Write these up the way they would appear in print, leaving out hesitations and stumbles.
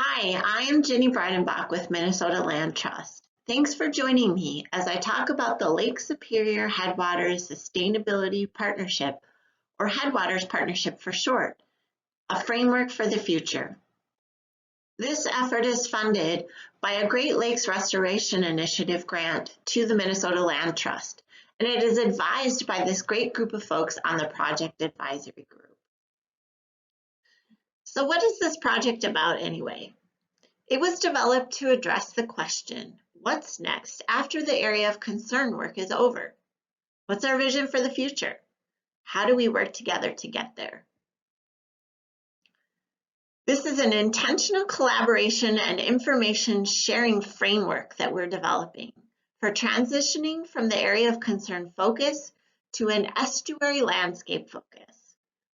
Hi, I am Jenny Breidenbach with Minnesota Land Trust. Thanks for joining me as I talk about the Lake Superior Headwaters Sustainability Partnership, or Headwaters Partnership for short, a framework for the future. This effort is funded by a Great Lakes Restoration Initiative grant to the Minnesota Land Trust, and it is advised by this great group of folks on the project advisory group. So what is this project about anyway? It was developed to address the question, what's next after the area of concern work is over? What's our vision for the future? How do we work together to get there? This is an intentional collaboration and information sharing framework that we're developing for transitioning from the area of concern focus to an estuary landscape focus.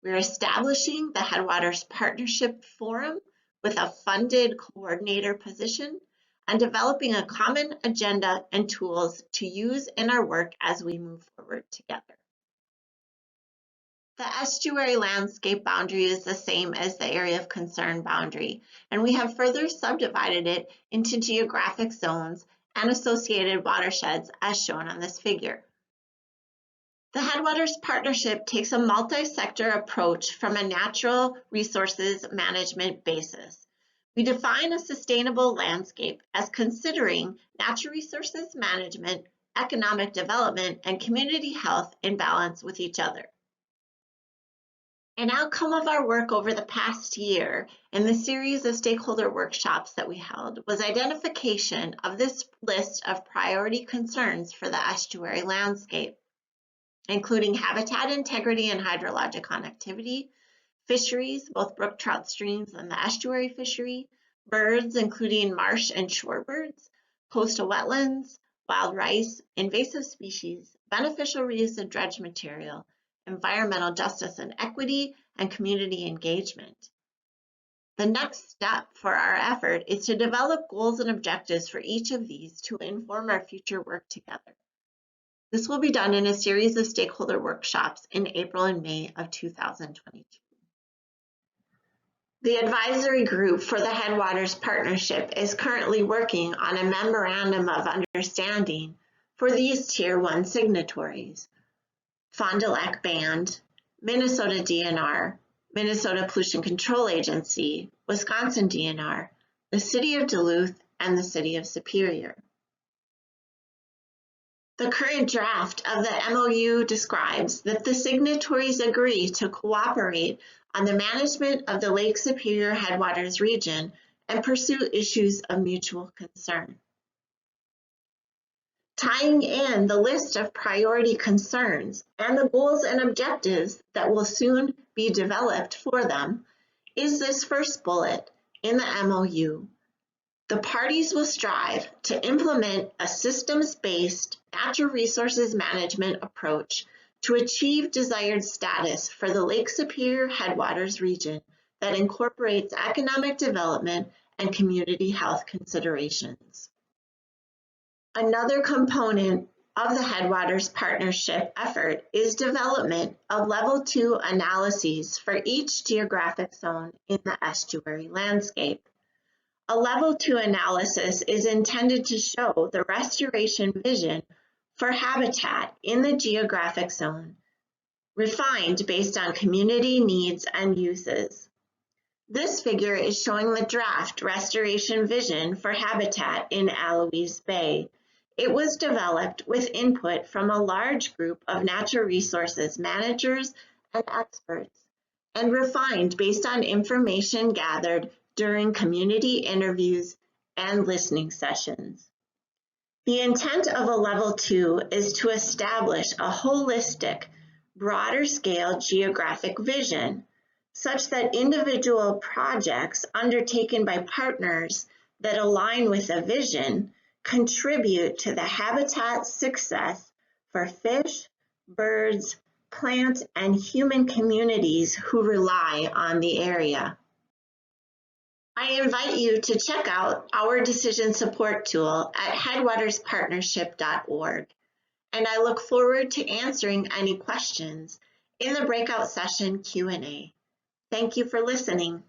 We're establishing the Headwaters Partnership Forum with a funded coordinator position and developing a common agenda and tools to use in our work as we move forward together. The estuary landscape boundary is the same as the area of concern boundary, and we have further subdivided it into geographic zones and associated watersheds as shown on this figure. The Headwaters Partnership takes a multi-sector approach from a natural resources management basis. We define a sustainable landscape as considering natural resources management, economic development, and community health in balance with each other. An outcome of our work over the past year in the series of stakeholder workshops that we held was identification of this list of priority concerns for the estuary landscape, including habitat integrity and hydrologic connectivity, fisheries, both brook trout streams and the estuary fishery, birds, including marsh and shorebirds, coastal wetlands, wild rice, invasive species, beneficial reuse of dredge material, environmental justice and equity, and community engagement. The next step for our effort is to develop goals and objectives for each of these to inform our future work together. This will be done in a series of stakeholder workshops in April and May of 2022. The advisory group for the Headwaters Partnership is currently working on a memorandum of understanding for these Tier 1 signatories: Fond du Lac Band, Minnesota DNR, Minnesota Pollution Control Agency, Wisconsin DNR, the City of Duluth, and the City of Superior. The current draft of the MOU describes that the signatories agree to cooperate on the management of the Lake Superior Headwaters region and pursue issues of mutual concern. Tying in the list of priority concerns and the goals and objectives that will soon be developed for them is this first bullet in the MOU. The parties will strive to implement a systems-based natural resources management approach to achieve desired status for the Lake Superior Headwaters region that incorporates economic development and community health considerations. Another component of the Headwaters Partnership effort is development of Level 2 analyses for each geographic zone in the estuary landscape. A Level 2 analysis is intended to show the restoration vision for habitat in the geographic zone, refined based on community needs and uses. This figure is showing the draft restoration vision for habitat in Aloise Bay. It was developed with input from a large group of natural resources managers and experts, and refined based on information gathered during community interviews and listening sessions. The intent of a Level 2 is to establish a holistic, broader scale geographic vision such that individual projects undertaken by partners that align with a vision contribute to the habitat success for fish, birds, plant, and human communities who rely on the area. I invite you to check out our decision support tool at headwaterspartnership.org, and I look forward to answering any questions in the breakout session Q&A. Thank you for listening.